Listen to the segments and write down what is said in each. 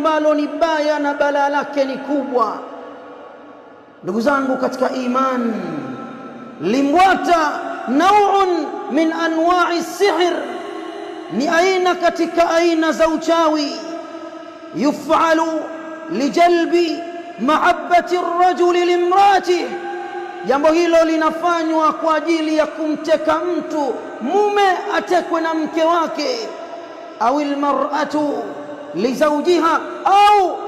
ambalo ni baya na balaa lake ni kubwa. Ndugu zangu katika iman, limbwata nauun min anwa'i sihr, ni aina katika aina za uchawi. Yufalu lijalbi mahabbati rajuli limrati, jambo hilo linafanywa kwa ajili ya kumteka mtu, mume atekwe na mke wake, au almar'atu lizawjiha, au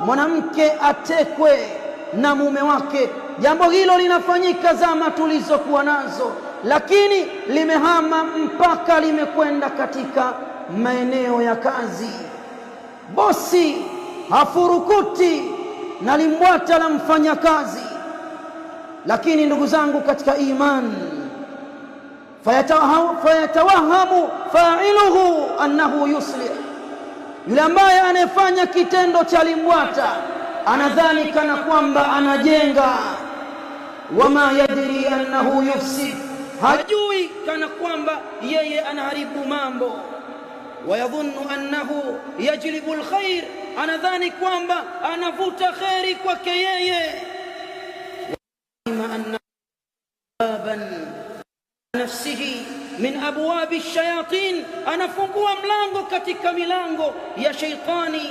mwanamke atekwe na mume wake. Jambo hilo linafanyika zama tulizokuwa nazo, lakini limehama mpaka limekwenda katika maeneo ya kazi. Bosi hafurukuti na limbwata la mfanyakazi. Lakini ndugu zangu katika iman, fayatawahamu fa'iluhu annahu yuslih, yule ambaye anayefanya kitendo cha limbwata anadhani kana kwamba anajenga. Wama yadri annahu yufsid, hajui kana kwamba yeye anaharibu mambo. Wayadhunnu annahu yajlibu alkhair, anadhani kwamba anavuta khairi kwake yeye. أن بابا نفسه من أبواب الشياطين، أنا فنقوا ملانغو كتك ملانغو يا شيطاني.